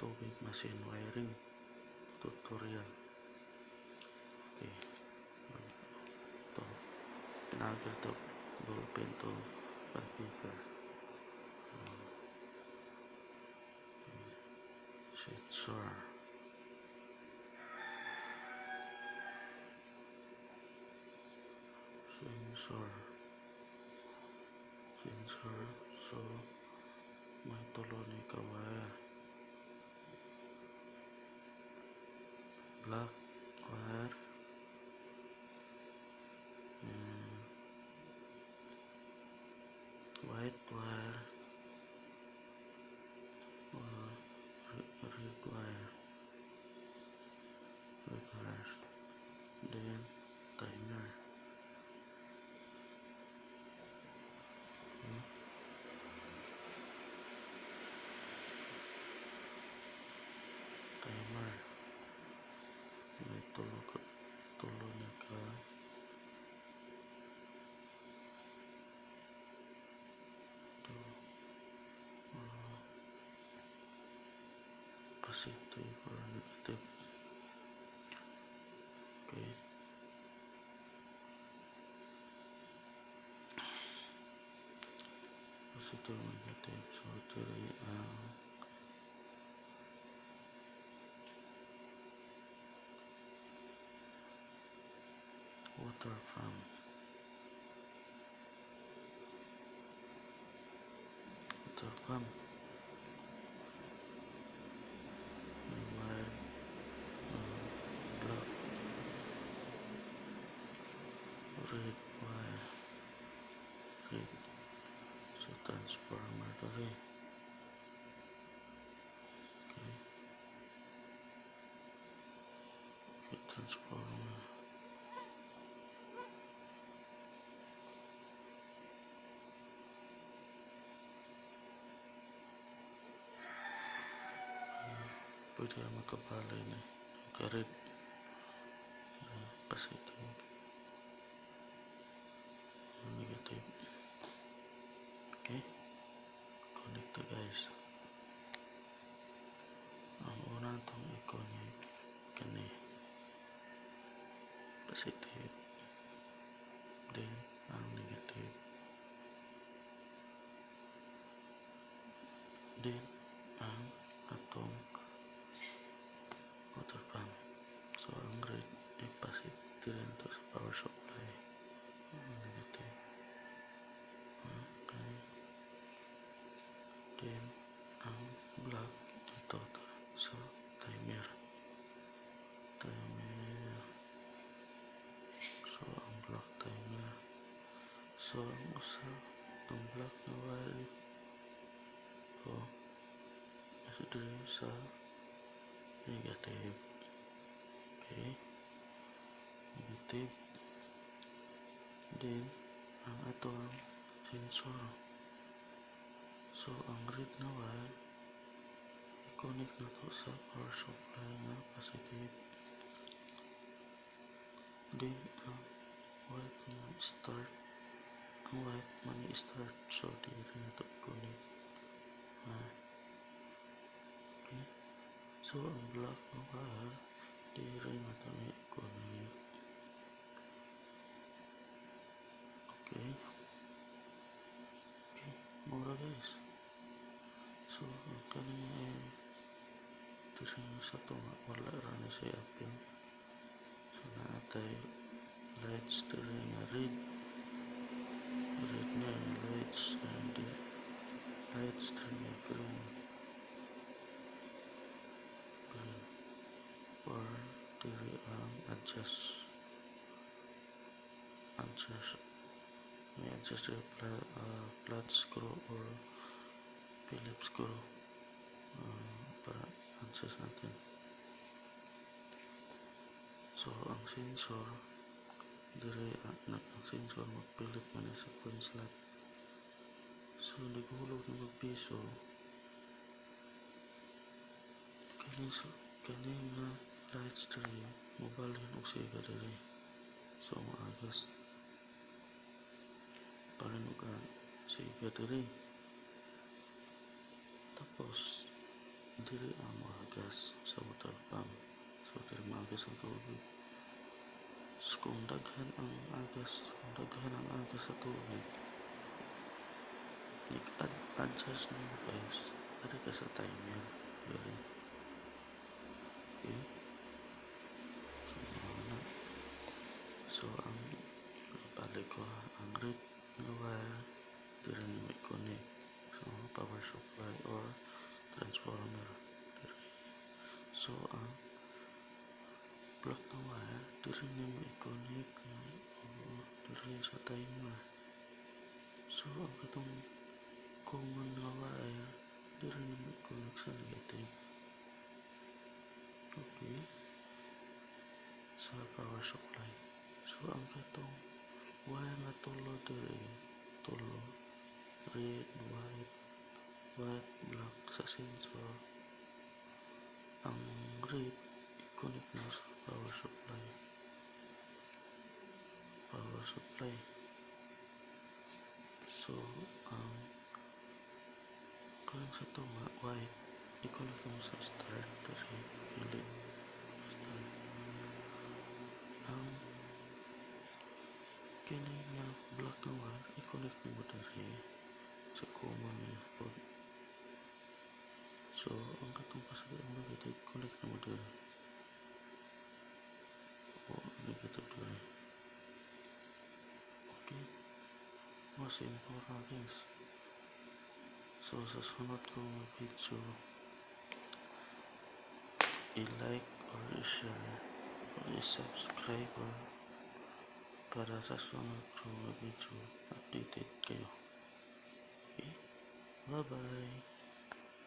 tubig machine wiring tutorial. Okay, ito pinagal ito ballpen to bond paper, sensor, so may tulo ni kawaya, black wire, white wire, red wires, then timer. Timer may tulo ni ka positive or negative. Okay, positive or negative. So diri ang water pump. May wire, black, red wire, red. So transformer diri. Okay, transformer. Pwede na magkabalay na kared positive, negative. Okay, connect to guys. Ang una itong i-connect kani positive, then ang negative, then ang atong water pump. So ang red ay positive ito sa power supply, negative. Okay, then ang black ito sa timer. So ang black timer. So ang usa ang black na wire ito nasa dito sa negative. Okay, negative. Then ang atong sensor. So ang red na wire i-connect na to sa power supply na positive. Then ang white na start, ang white man i-start, so dito na to i-connect. Okay, so ang black na wire dito na to i-connect. Okay, mura guys. So kaning ito sa ito wala rin siya apil. So naatay lights diri nga red na lights, and lights diri nga green or diri ang adjust may adjust diri flat screw or Phillips screw para adjust natin. So ang sensor diri ang sensor magpilit man sa coin slot. So naghulog ng magpiso kani nga lights diri mobalhin og siga diri. So maagas parin og siga diri, tapos dili ang magas sa water pump. So dili maagas ang tubig. So kung daghan ang agas sa tubig, adjust mo guys. Dari ka sa timer. Dili. Okay? So, na. So ang balik ko ang red na wire dili ni may connect. So power supply or transformer. So ang black na wire dili ni may connect dili sa timer. So ang katong common na wire dili ni may connect sa negative. Okay, sa power supply. So ang katong wire na tulo diri tulo red, white, black sa sensor. Ang red i-connect mo sa power supply. So ang kalang sa tunga white i-connect mo sa start kasi pilit start. Ang kini na black na wire i-connect mo dari sa common niya pod. So ang katong pasagay ang negative connect mo dari negative dari. Okay, mas important guys. So sa sunod kong video, i-like or i-share or i-subscribe para sa sunod kong video updated kayo. Okay, bye bye.